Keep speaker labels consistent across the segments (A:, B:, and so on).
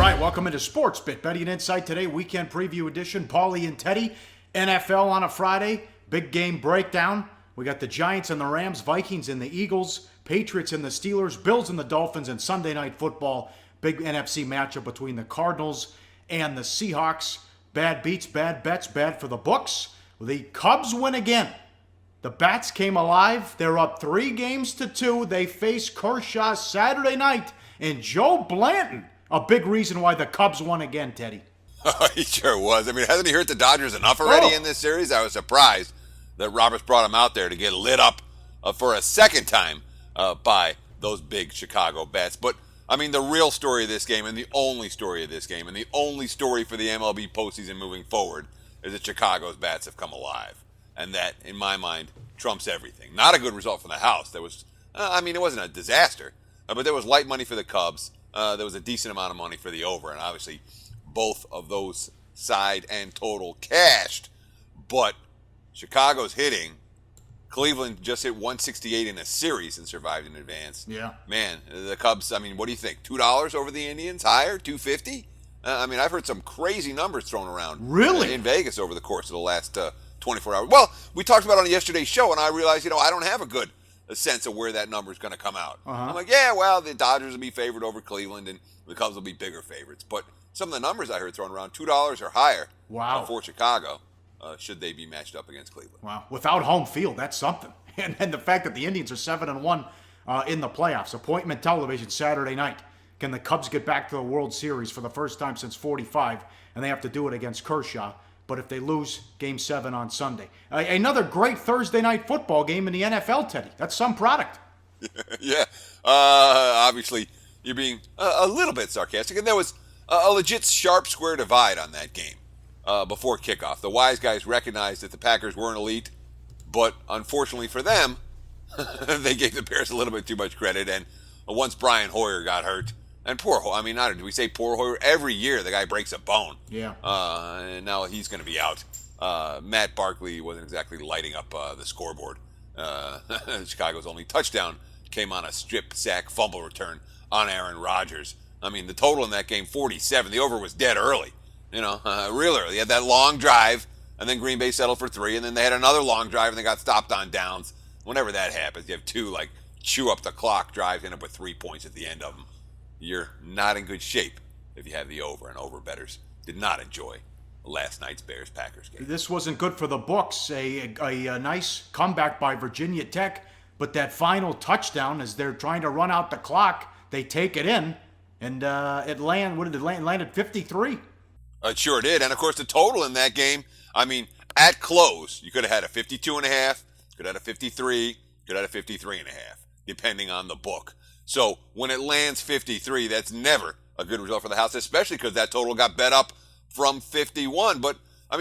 A: right, welcome into Sports Bit Betting Insight today, weekend preview edition. Paulie and Teddy, NFL on a Friday, big game breakdown. We got the Giants and the Rams, Vikings and the Eagles, Patriots and the Steelers, Bills and the Dolphins, and Sunday Night Football, big NFC matchup between the Cardinals and the Seahawks. Bad beats, bad bets, bad for the books. The Cubs win again. The Bats came alive. They're up 3-2. They face Kershaw Saturday night. And Joe Blanton, a big reason why the Cubs won again, Teddy.
B: Oh, he sure was. I mean, hasn't he hurt the Dodgers enough already in this series? I was surprised that Roberts brought him out there to get lit up for a second time by those big Chicago Bats. But, I mean, the real story of this game and the only story of this game and the only story for the MLB postseason moving forward is that Chicago's Bats have come alive. And that, in my mind, trumps everything. Not a good result from the house. There was, it wasn't a disaster, but there was light money for the Cubs. There was a decent amount of money for the over, and obviously both of those side and total cashed. But Chicago's hitting. Cleveland just hit 168 in a series and survived in advance.
A: Yeah. Man,
B: the Cubs, I mean, what do you think? $2 over the Indians? Higher? $2.50? I've heard some crazy numbers thrown around.
A: Really?
B: In Vegas over the course of the last 24 hours. Well, we talked about it on yesterday's show, and I realized, I don't have a good sense of where that number is going to come out. I'm like, the Dodgers will be favored over Cleveland, and the Cubs will be bigger favorites. But some of the numbers I heard thrown around, $2 or higher for Chicago, should they be matched up against Cleveland.
A: Wow. Without home field, that's something. And the fact that the Indians are 7-1 in the playoffs. Appointment television Saturday night. Can the Cubs get back to the World Series for the first time since 45? And they have to do it against Kershaw. But if they lose, Game 7 on Sunday. Another great Thursday night football game in the NFL, Teddy. That's some product.
B: Yeah. Obviously, you're being a little bit sarcastic. And there was a legit sharp square divide on that game before kickoff. The wise guys recognized that the Packers weren't elite. But unfortunately for them, they gave the Bears a little bit too much credit. And once Brian Hoyer got hurt, and poor Hoyer, do we say poor Hoyer? Every year the guy breaks a bone.
A: Yeah.
B: And now he's going to be out. Matt Barkley wasn't exactly lighting up the scoreboard. Chicago's only touchdown came on a strip sack fumble return on Aaron Rodgers. I mean, the total in that game, 47. The over was dead early. Real early. They had that long drive, and then Green Bay settled for 3, and then they had another long drive, and they got stopped on downs. Whenever that happens, you have 2, chew up the clock drives, end up with 3 points at the end of them. You're not in good shape if you have the over, and over bettors did not enjoy last night's Bears-Packers game.
A: This wasn't good for the books. A nice comeback by Virginia Tech, but that final touchdown, as they're trying to run out the clock, they take it in, and it landed 53.
B: It sure did, and of course the total in that game, at close, you could have had a 52.5, could have had a 53, could have had a 53.5, depending on the book. So when it lands 53, that's never a good result for the house, especially because that total got bet up from 51. But,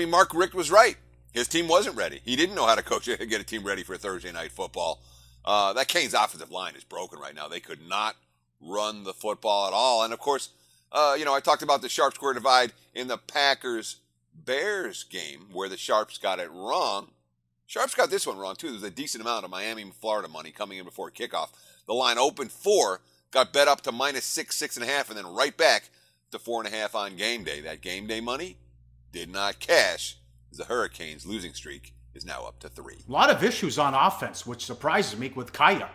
B: Mark Richt was right. His team wasn't ready. He didn't know how to get a team ready for Thursday night football. That Canes offensive line is broken right now. They could not run the football at all. And, of course, I talked about the sharp square divide in the Packers-Bears game where the Sharps got it wrong. Sharps got this one wrong, too. There's a decent amount of Miami and Florida money coming in before kickoff. The line opened 4, got bet up to -6, 6.5, and then right back to 4.5 on game day. That game day money did not cash, as the Hurricanes' losing streak is now up to 3.
A: A lot of issues on offense, which surprises me with Kaya.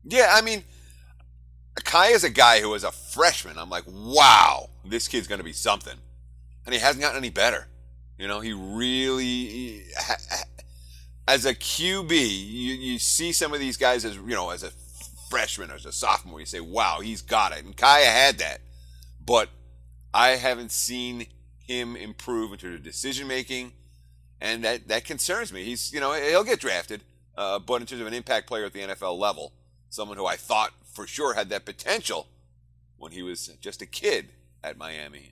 B: Yeah, Kaya's a guy who was a freshman. I'm like, wow, this kid's going to be something. And he hasn't gotten any better. He really... As a QB, you see some of these guys as a freshman or as a sophomore, you say, wow, he's got it. And Kaya had that. But I haven't seen him improve in terms of decision-making, and that concerns me. He'll get drafted, but in terms of an impact player at the NFL level, someone who I thought for sure had that potential when he was just a kid at Miami.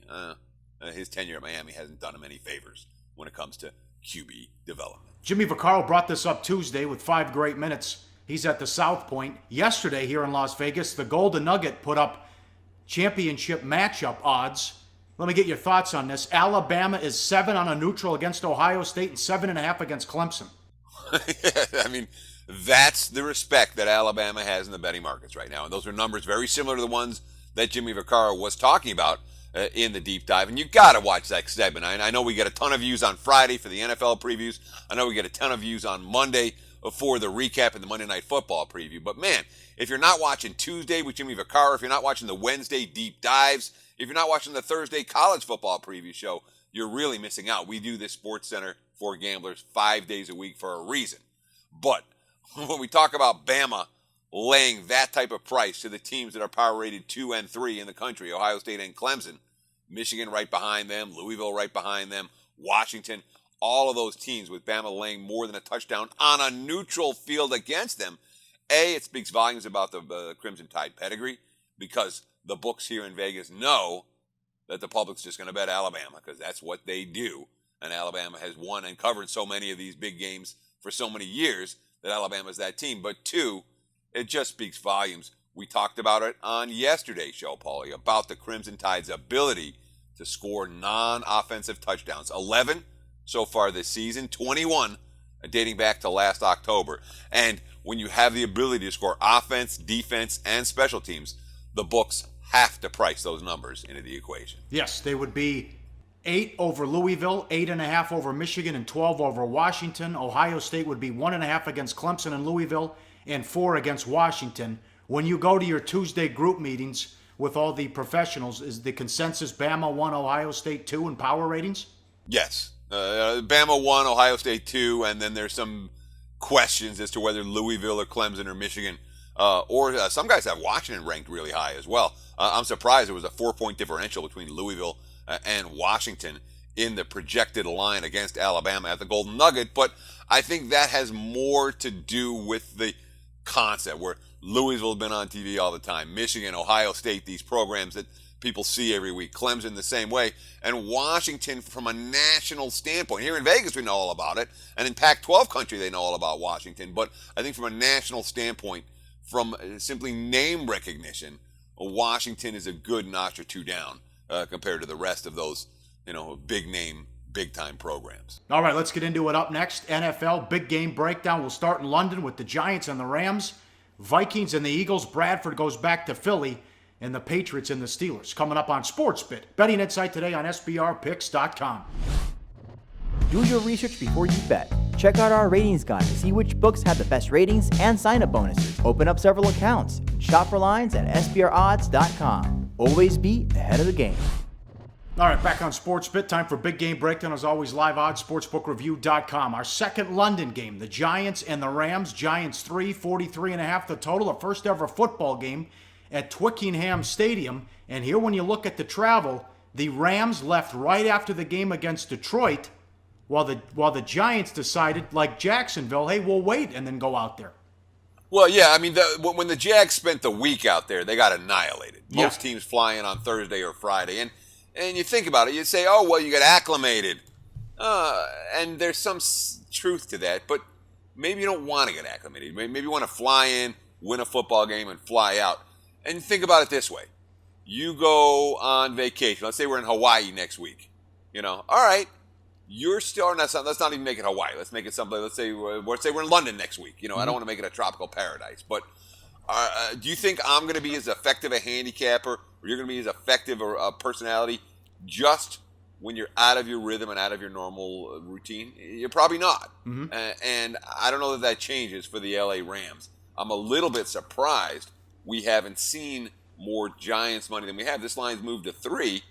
B: His tenure at Miami hasn't done him any favors when it comes to QB development.
A: Jimmy Vaccaro brought this up Tuesday with 5 great minutes. He's at the South Point. Yesterday here in Las Vegas, the Golden Nugget put up championship matchup odds. Let me get your thoughts on this. Alabama is 7 on a neutral against Ohio State and 7.5 against Clemson.
B: That's the respect that Alabama has in the betting markets right now. And those are numbers very similar to the ones that Jimmy Vaccaro was talking about in the deep dive. And you got to watch that segment. I know we get a ton of views on Friday for the NFL previews. I know we get a ton of views on Monday for the recap and the Monday Night Football preview. But man, if you're not watching Tuesday with Jimmy Vaccaro, if you're not watching the Wednesday deep dives, if you're not watching the Thursday college football preview show, you're really missing out. We do this Sports Center for Gamblers 5 days a week for a reason. But when we talk about Bama laying that type of price to the teams that are power rated 2 and 3 in the country, Ohio State and Clemson, Michigan right behind them, Louisville right behind them, Washington, all of those teams with Bama laying more than a touchdown on a neutral field against them, it speaks volumes about the Crimson Tide pedigree, because the books here in Vegas know that the public's just going to bet Alabama, because that's what they do. And Alabama has won and covered so many of these big games for so many years that Alabama's that team. But two, it just speaks volumes. We talked about it on yesterday's show, Paulie, about the Crimson Tide's ability to score non-offensive touchdowns. 11 so far this season, 21 dating back to last October. And when you have the ability to score offense, defense, and special teams, the books have to price those numbers into the equation.
A: Yes, they would be 8 over Louisville, 8.5 over Michigan, and 12 over Washington. Ohio State would be 1.5 against Clemson and Louisville, and 4 against Washington. When you go to your Tuesday group meetings with all the professionals, is the consensus Bama 1, Ohio State 2 in power ratings?
B: Yes. Bama 1, Ohio State 2, and then there's some questions as to whether Louisville or Clemson or Michigan, or some guys have Washington ranked really high as well. I'm surprised there was a 4-point differential between Louisville and Washington in the projected line against Alabama at the Golden Nugget, but I think that has more to do with the concept where Louisville has been on TV all the time, Michigan, Ohio State, these programs that people see every week, Clemson the same way, and Washington from a national standpoint. Here in Vegas we know all about it, and in Pac-12 country they know all about Washington, but I think from a national standpoint, from simply name recognition, Washington is a good notch or two down compared to the rest of those, big name, big time programs.
A: All right, let's get into it. Up next, NFL big game breakdown. We'll start in London with the Giants and the Rams, Vikings and the Eagles. Bradford goes back to Philly, and the Patriots and the Steelers. Coming up on SportsBit. Betting Insight today on SBRPicks.com.
C: Do your research before you bet. Check out our ratings guide to see which books have the best ratings and sign-up bonuses. Open up several accounts and shop for lines at SBRodds.com. Always be ahead of the game.
A: All right, back on SportsBit. Time for big game breakdown. As always, live odds, sportsbookreview.com. Our second London game, the Giants and the Rams. Giants 3, 43.5 the total. A first ever football game at Twickenham Stadium. And here, when you look at the travel, the Rams left right after the game against Detroit, while the Giants decided, like Jacksonville, hey, we'll wait and then go out there.
B: Well, yeah, I mean, when the Jags spent the week out there, they got annihilated. Most teams flying on Thursday or Friday. And you think about it, you say, oh, well, you get acclimated. And there's some truth to that, but maybe you don't want to get acclimated. Maybe you want to fly in, win a football game, and fly out. And think about it this way. You go on vacation. Let's say we're in Hawaii next week. All right. You're still, let's not even make it Hawaii. Let's make it something. Let's say we're in London next week. I don't want to make it a tropical paradise. But do you think I'm going to be as effective a handicapper, or you're going to be as effective a personality just when you're out of your rhythm and out of your normal routine? You're probably not. Mm-hmm. And I don't know that changes for the LA Rams. I'm a little bit surprised we haven't seen more Giants money than we have. This line's moved to 3.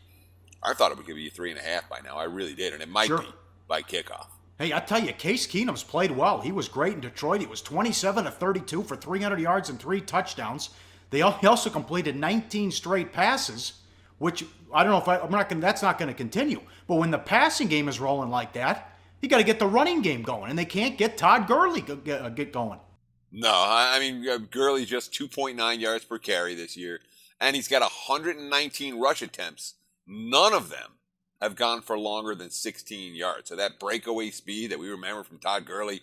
B: I thought it would give you 3.5 by now. I really did, and it might be by kickoff.
A: Hey, I tell you, Case Keenum's played well. He was great in Detroit. He was 27 of 32 for 300 yards and 3 touchdowns. He also completed 19 straight passes, which I don't know that's not going to continue. But when the passing game is rolling like that, you got to get the running game going, and they can't get Todd Gurley get going.
B: No, I mean Gurley's just 2.9 yards per carry this year, and he's got 119 rush attempts. None of them have gone for longer than 16 yards. So that breakaway speed that we remember from Todd Gurley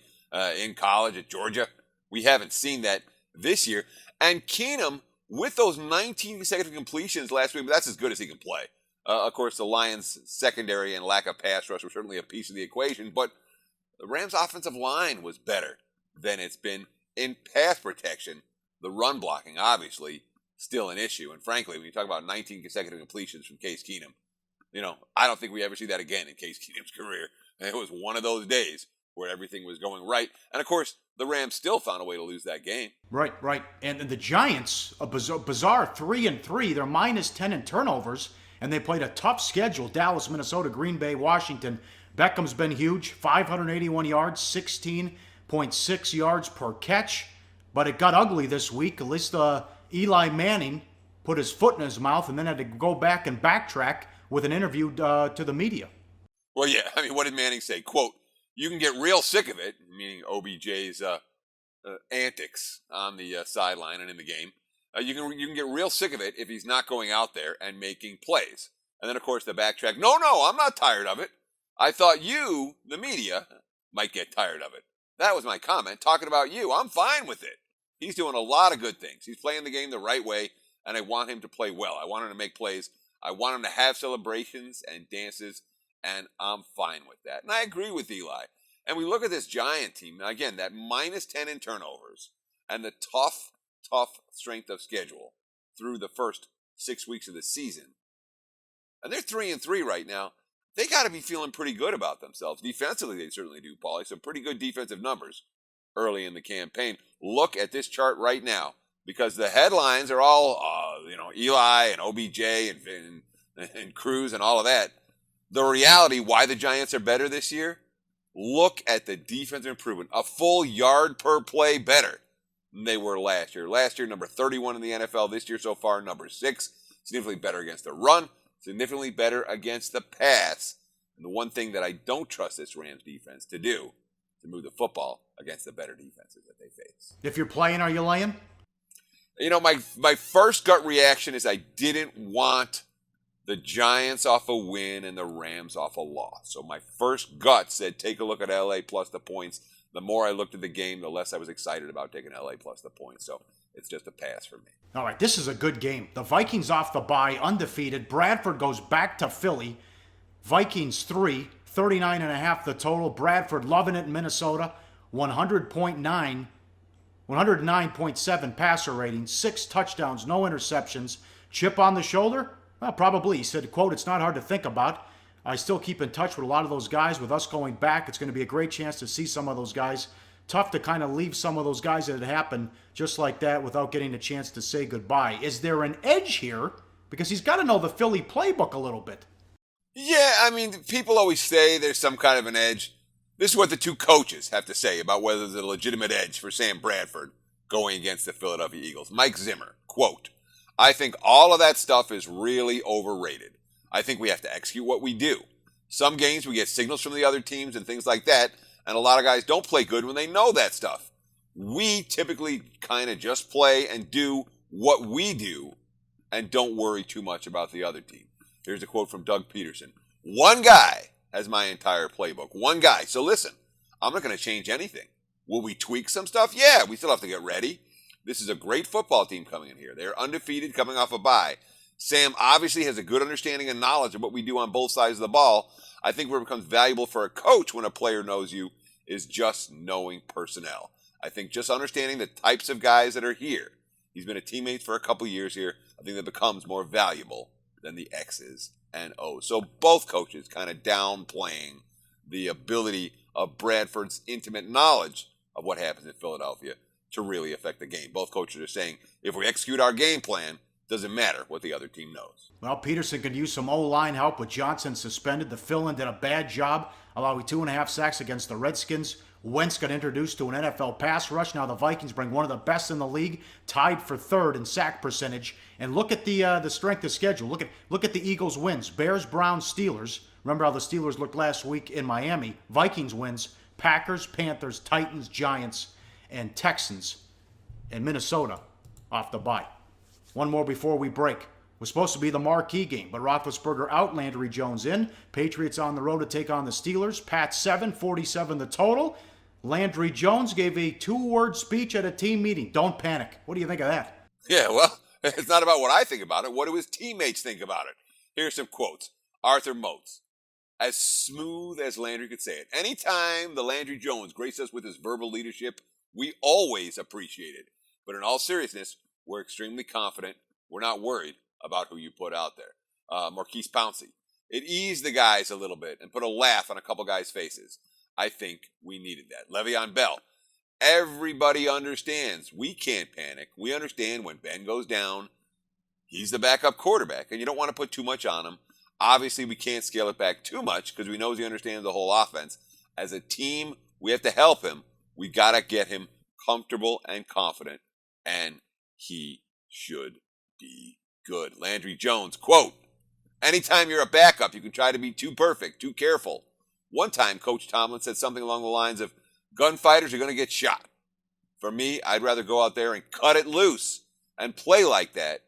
B: in college at Georgia, we haven't seen that this year. And Keenum, with those 19 consecutive completions last week, but that's as good as he can play. Of course, the Lions' secondary and lack of pass rush were certainly a piece of the equation, but the Rams' offensive line was better than it's been in pass protection. The run blocking, obviously, still an issue. And frankly, when you talk about 19 consecutive completions from Case Keenum, I don't think we ever see that again in Case Keenum's career. And it was one of those days where everything was going right. And of course, the Rams still found a way to lose that game.
A: Right. And the Giants, a bizarre 3-3. They're minus 10 in turnovers, and they played a tough schedule: Dallas, Minnesota, Green Bay, Washington. Beckham's been huge, 581 yards, 16.6 yards per catch. But it got ugly this week. At least Eli Manning put his foot in his mouth and then had to go back and backtrack with an interview to the media.
B: Well, yeah. I mean, what did Manning say? Quote, "You can get real sick of it," meaning OBJ's antics on the sideline and in the game. You can get real sick of it if he's not going out there and making plays. And then, of course, the backtrack. No, I'm not tired of it. I thought you, the media, might get tired of it. That was my comment, talking about you. I'm fine with it. He's doing a lot of good things. He's playing the game the right way, and I want him to play well. I want him to make plays. I want him to have celebrations and dances, and I'm fine with that. And I agree with Eli. And we look at this Giant team, again, that minus 10 in turnovers, and the tough strength of schedule through the first 6 weeks of the season. And they're 3-3 right now. They got to be feeling pretty good about themselves. Defensively, they certainly do, Paulie. Some pretty good defensive numbers early in the campaign. Look at this chart right now, because the headlines are all, Eli and OBJ and Cruz and all of that. The reality, why the Giants are better this year, look at the defensive improvement. A full yard per play better than they were last year. Last year, number 31 in the NFL. This year so far, number 6. Significantly better against the run. Significantly better against the pass. And the one thing that I don't trust this Rams defense to do, to move the football against the better defenses that they face.
A: If you're playing, are you laying?
B: My first gut reaction is I didn't want the Giants off a win and the Rams off a loss. So my first gut said take a look at LA plus the points. The more I looked at the game, the less I was excited about taking LA plus the points. So it's just a pass for me.
A: All right, this is a good game. The Vikings off the bye, undefeated. Bradford goes back to Philly. Vikings 3, 39.5 the total. Bradford loving it in Minnesota. 109.7 passer rating, 6 touchdowns, no interceptions. Chip on the shoulder? Well, probably. He said, quote, "It's not hard to think about. I still keep in touch with a lot of those guys. With us going back, it's going to be a great chance to see some of those guys. Tough to kind of leave some of those guys that had happened just like that without getting a chance to say goodbye." Is there an edge here? Because he's got to know the Philly playbook a little bit.
B: Yeah, I mean, people always say there's some kind of an edge. This is what the two coaches have to say about whether there's a legitimate edge for Sam Bradford going against the Philadelphia Eagles. Mike Zimmer, quote, "I think all of that stuff is really overrated. I think we have to execute what we do. Some games we get signals from the other teams and things like that, and a lot of guys don't play good when they know that stuff. We typically kind of just play and do what we do and don't worry too much about the other team." Here's a quote from Doug Peterson. "One guy has my entire playbook. One guy. So listen, I'm not going to change anything. Will we tweak some stuff? Yeah, we still have to get ready. This is a great football team coming in here. They're undefeated coming off a bye. Sam obviously has a good understanding and knowledge of what we do on both sides of the ball. I think where it becomes valuable for a coach when a player knows you is just knowing personnel. I think just understanding the types of guys that are here. He's been a teammate for a couple years here. I think that becomes more valuable than the X's and O's." So both coaches kind of downplaying the ability of Bradford's intimate knowledge of what happens in Philadelphia to really affect the game. Both coaches are saying, if we execute our game plan, doesn't matter what the other team knows.
A: Well, Peterson could use some O-line help with Johnson suspended. The fill-in did a bad job, allowing 2.5 sacks against the Redskins. Wentz got introduced to an NFL pass rush. Now the Vikings bring one of the best in the league, tied for 3rd in sack percentage. And look at the strength of schedule. Look at the Eagles' wins: Bears, Browns, Steelers. Remember how the Steelers looked last week in Miami. Vikings wins: Packers, Panthers, Titans, Giants, and Texans. And Minnesota off the bye. One more before we break. Was supposed to be the marquee game, but Roethlisberger out, Landry Jones in. Patriots on the road to take on the Steelers. Pat 7, 47 the total. Landry Jones gave a 2-word speech at a team meeting. Don't panic. What do you think of that?
B: Yeah, well, it's not about what I think about it. What do his teammates think about it? Here's some quotes. Arthur Moats. "As smooth as Landry could say it. Anytime the Landry Jones graced us with his verbal leadership, we always appreciate it. But in all seriousness, we're extremely confident We're not worried about who you put out there. Marquise Pouncey. It eased the guys a little bit and put a laugh on a couple guys' faces. I think we needed that. Le'Veon Bell. Everybody understands we can't panic. We understand when Ben goes down, he's the backup quarterback, and you don't want to put too much on him. Obviously, we can't scale it back too much because we know he understands the whole offense. As a team, we have to help him. We got to get him comfortable and confident, and he should be good. Landry Jones, quote, anytime you're a backup, you can try to be too perfect, too careful. One time, Coach Tomlin said something along the lines of, gunfighters are going to get shot. For me, I'd rather go out there and cut it loose and play like that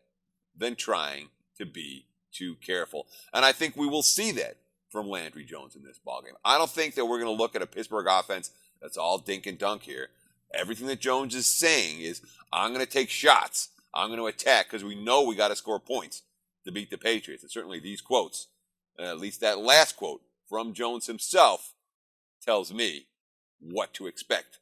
B: than trying to be too careful. And I think we will see that from Landry Jones in this ballgame. I don't think that we're going to look at a Pittsburgh offense that's all dink and dunk here. Everything that Jones is saying is, I'm going to take shots. I'm going to attack because we know we got to score points to beat the Patriots. And certainly these quotes, at least that last quote from Jones himself, tells me what to expect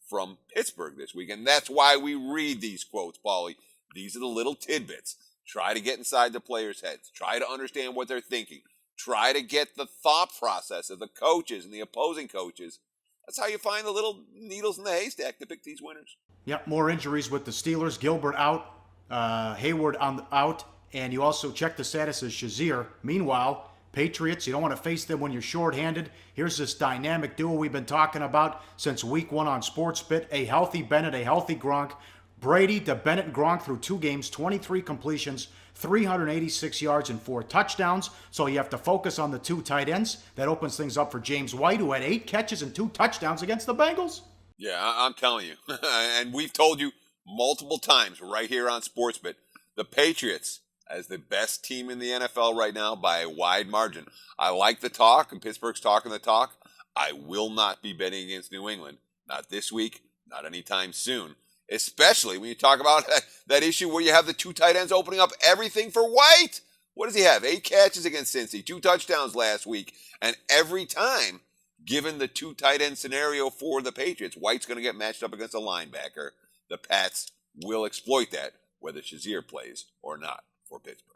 B: from Pittsburgh this week. And that's why we read these quotes, Paulie. These are the little tidbits. Try to get inside the players' heads. Try to understand what they're thinking. Try to get the thought process of the coaches and the opposing coaches. That's how you find the little needles in the haystack to pick these winners.
A: Yep, more injuries with the Steelers. Gilbert out, Hayward out, and you also check the status of Shazier. Meanwhile, Patriots, you don't want to face them when you're shorthanded. Here's this dynamic duo we've been talking about since week 1 on SportsBit. A healthy Bennett, a healthy Gronk. Brady to Bennett and Gronk through 2 games, 23 completions, 386 yards and 4 touchdowns. So you have to focus on the 2 tight ends. That opens things up for James White, who had 8 catches and 2 touchdowns against the Bengals.
B: Yeah, I'm telling you. And we've told you multiple times right here on SportsBit, the Patriots as the best team in the NFL right now by a wide margin. I like the talk, and Pittsburgh's talking the talk. I will not be betting against New England. Not this week, not anytime soon. Especially when you talk about that issue where you have the 2 tight ends opening up everything for White. What does he have? 8 catches against Cincy, 2 touchdowns last week. And every time, given the 2 tight end scenario for the Patriots, White's going to get matched up against a linebacker. The Pats will exploit that, whether Shazier plays or not for Pittsburgh.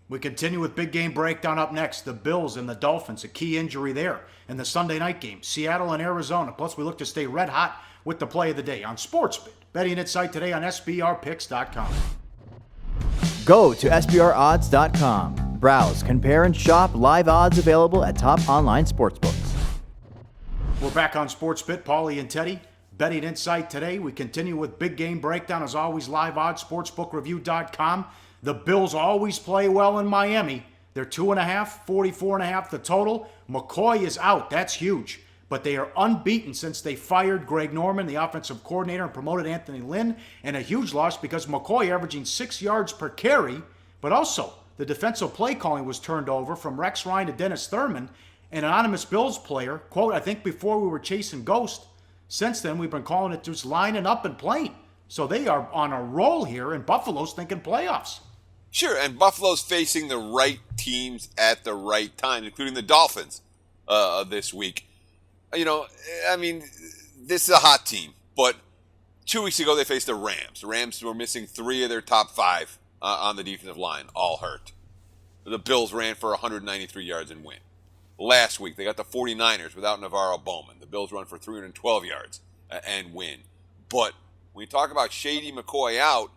A: We continue with big game breakdown up next. The Bills and the Dolphins, a key injury there in the Sunday night game. Seattle and Arizona. Plus, we look to stay red hot with the play of the day on SportsBit. Betting Insight today on SBRPicks.com.
C: Go to SBROdds.com. Browse, compare, and shop live odds available at top online sportsbooks.
A: We're back on SportsBit. Paulie and Teddy. Betting Insight today. We continue with big game breakdown. As always, live odds, sportsbookreview.com. The Bills always play well in Miami. They're 2.5, 44.5 the total. McCoy is out. That's huge. But they are unbeaten since they fired Greg Norman, the offensive coordinator, and promoted Anthony Lynn. And a huge loss because McCoy averaging 6 yards per carry. But also, the defensive play calling was turned over from Rex Ryan to Dennis Thurman. An anonymous Bills player, quote, I think before we were chasing ghosts. Since then, we've been calling it just lining up and playing. So they are on a roll here, and Buffalo's thinking playoffs.
B: Sure, and Buffalo's facing the right teams at the right time, including the Dolphins this week. You know, I mean, this is a hot team, but 2 weeks ago they faced the Rams. The Rams were missing 3 of their top 5 on the defensive line, all hurt. The Bills ran for 193 yards and win. Last week they got the 49ers without Navarro Bowman. The Bills run for 312 yards and win. But when you talk about Shady McCoy out,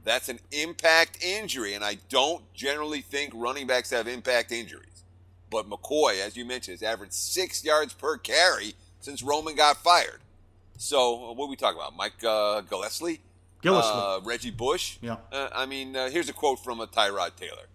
B: that's an impact injury, and I don't generally think running backs have impact injuries. But McCoy, as you mentioned, has averaged 6 yards per carry since Roman got fired. So what are we talking about? Mike Gillislee? Reggie Bush?
A: Yeah.
B: Here's a quote from Tyrod Taylor.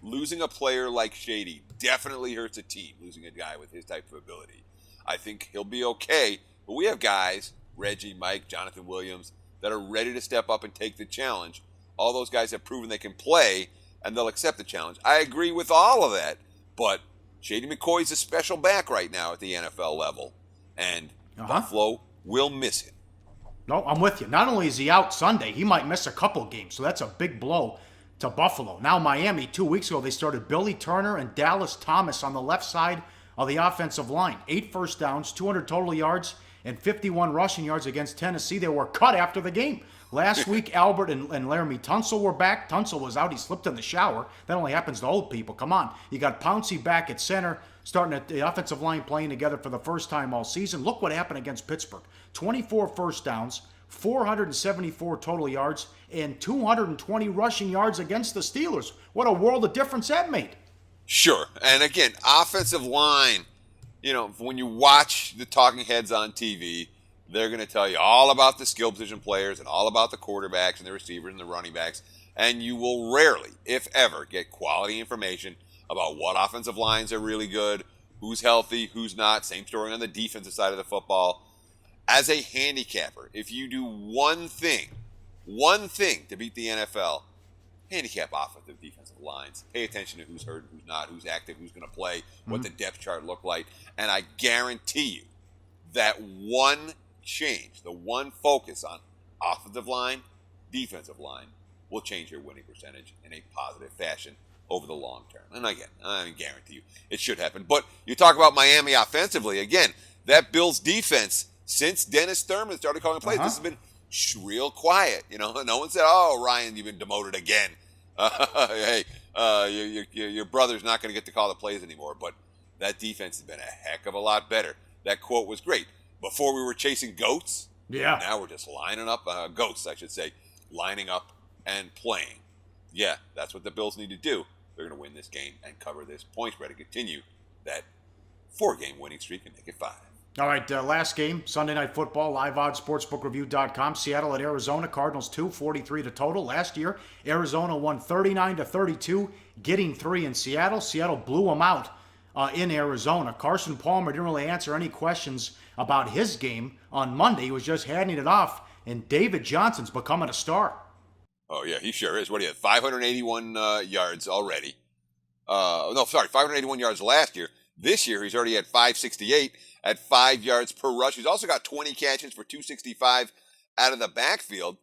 B: Losing a player like Shady definitely hurts a team, losing a guy with his type of ability. I think he'll be okay, but we have guys, Reggie, Mike, Jonathan Williams, that are ready to step up and take the challenge. All those guys have proven they can play, and they'll accept the challenge. I agree with all of that, but Shady McCoy's a special back right now at the NFL level, and Buffalo will miss him.
A: No, I'm with you. Not only is he out Sunday, he might miss a couple games, so that's a big blow to Buffalo. Now Miami, 2 weeks ago, they started Billy Turner and Dallas Thomas on the left side of the offensive line. 8 first downs, 200 total yards, and 51 rushing yards against Tennessee. They were cut after the game. Last week, Albert and Laramie Tunsil were back. Tunsil was out. He slipped in the shower. That only happens to old people. Come on. You got Pouncey back at center, starting at the offensive line, playing together for the first time all season. Look what happened against Pittsburgh. 24 first downs, 474 total yards, and 220 rushing yards against the Steelers. What a world of difference that made.
B: Sure. And again, offensive line, when you watch the talking heads on TV, they're going to tell you all about the skill position players and all about the quarterbacks and the receivers and the running backs. And you will rarely, if ever, get quality information about what offensive lines are really good, who's healthy, who's not. Same story on the defensive side of the football. As a handicapper, if you do one thing to beat the NFL, handicap offensive defensive lines. Pay attention to who's hurt, who's not, who's active, who's going to play, what the depth chart look like. And I guarantee you that one change, the one focus on offensive line, defensive line, will change your winning percentage in a positive fashion over the long term. And again, I guarantee you it should happen. But you talk about Miami offensively, again, that Bills defense, since Dennis Thurman started calling plays, this has been real quiet. No one said, "Oh, Ryan, you've been demoted again." Hey, your brother's not going to get to call the plays anymore. But that defense has been a heck of a lot better. That quote was great. Before we were chasing goats, now we're just lining up, goats, I should say, lining up and playing. Yeah, that's what the Bills need to do. They're going to win this game and cover this point spread and continue that 4-game winning streak and make it 5.
A: All right, last game, Sunday Night Football, liveoddsportsbookreview.com. Seattle at Arizona, Cardinals 2-43 to total. Last year, Arizona won 39-32, getting 3 in Seattle. Seattle blew them out in Arizona. Carson Palmer didn't really answer any questions about his game on Monday. He was just handing it off, and David Johnson's becoming a star.
B: Oh, yeah, he sure is. What, he had 581 yards already. 581 yards last year. This year, he's already at 568 at 5 yards per rush. He's also got 20 catches for 265 out of the backfield.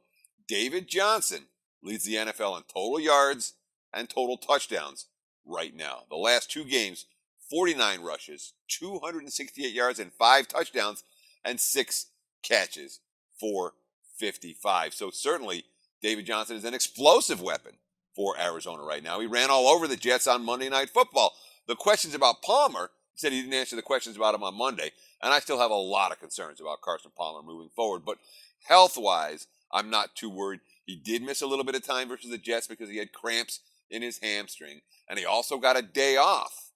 B: David Johnson leads the NFL in total yards and total touchdowns right now. The last 2 games, 49 rushes, 268 yards and 5 touchdowns, and 6 catches for 55. So certainly, David Johnson is an explosive weapon for Arizona right now. He ran all over the Jets on Monday Night Football. The questions about Palmer, he said he didn't answer the questions about him on Monday, and I still have a lot of concerns about Carson Palmer moving forward. But health-wise, I'm not too worried. He did miss a little bit of time versus the Jets because he had cramps in his hamstring, and he also got a day off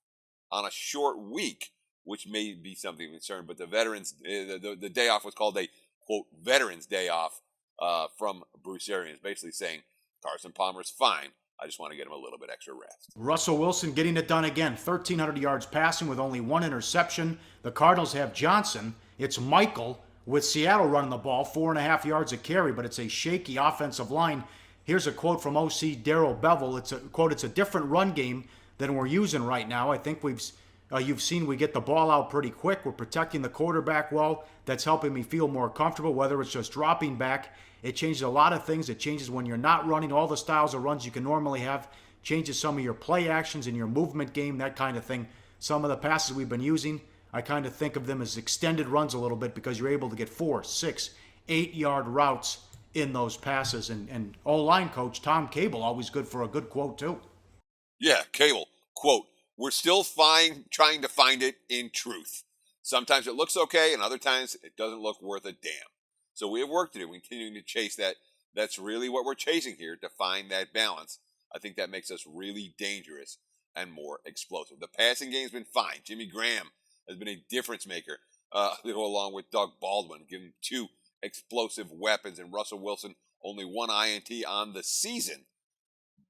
B: on a short week, which may be something of concern. But the veterans, the day off was called a, quote, Veterans Day Off from Bruce Arians, basically saying Carson Palmer's fine. I just want to get him a little bit extra rest.
A: Russell Wilson getting it done again. 1,300 yards passing with only 1 interception. The Cardinals have Johnson. It's Michael with Seattle running the ball, 4.5 yards a carry, but it's a shaky offensive line. Here's a quote from OC Darrell Bevel. It's a quote, "It's a different run game than we're using right now. I think you've seen we get the ball out pretty quick. We're protecting the quarterback well. That's helping me feel more comfortable, whether it's just dropping back. It changes a lot of things. It changes when you're not running all the styles of runs you can normally have. Changes some of your play actions in your movement game, that kind of thing. Some of the passes we've been using, I kind of think of them as extended runs a little bit because you're able to get 4, 6, 8-yard routes in those passes. And O-line coach Tom Cable, always good for a good quote too."
B: Yeah, Cable, quote, "We're still trying to find it in truth. Sometimes it looks okay, and other times it doesn't look worth a damn. So we have work to do. We're continuing to chase that. That's really what we're chasing here, to find that balance. I think that makes us really dangerous and more explosive. The passing game's been fine. Jimmy Graham has been a difference maker, along with Doug Baldwin, giving 2 explosive weapons, and Russell Wilson only 1 INT on the season.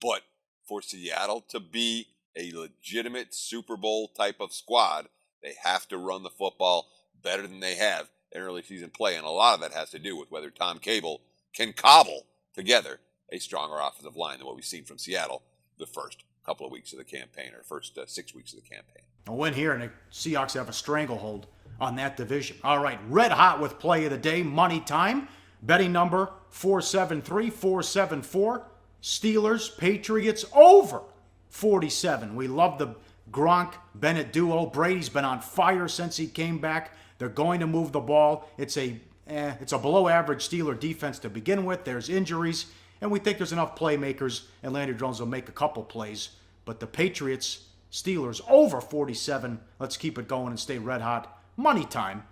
B: But for Seattle to be a legitimate Super Bowl type of squad, they have to run the football better than they have in early season play, and a lot of that has to do with whether Tom Cable can cobble together a stronger offensive line than what we've seen from Seattle the first couple of weeks of the campaign, or first 6 weeks of the campaign.
A: A win here, and the Seahawks have a stranglehold on that division. All right, red hot with play of the day, money time. Betting number 473-474. Steelers, Patriots, over 47. We love the Gronk-Bennett duo. Brady's been on fire since he came back. They're going to move the ball. It's a It's a below-average Steeler defense to begin with. There's injuries, and we think there's enough playmakers, and Landry Jones will make a couple plays. But the Patriots, Steelers, over 47. Let's keep it going and stay red hot. Money time,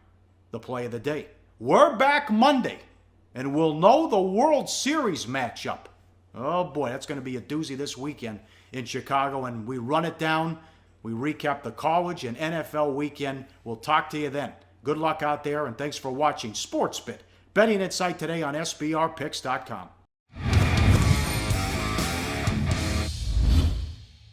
A: the play of the day. We're back Monday, and we'll know the World Series matchup. Oh boy, that's going to be a doozy this weekend in Chicago, and we run it down. We recap the college and NFL weekend. We'll talk to you then. Good luck out there, and thanks for watching SportsBit. Betting Insight today on SBRPicks.com.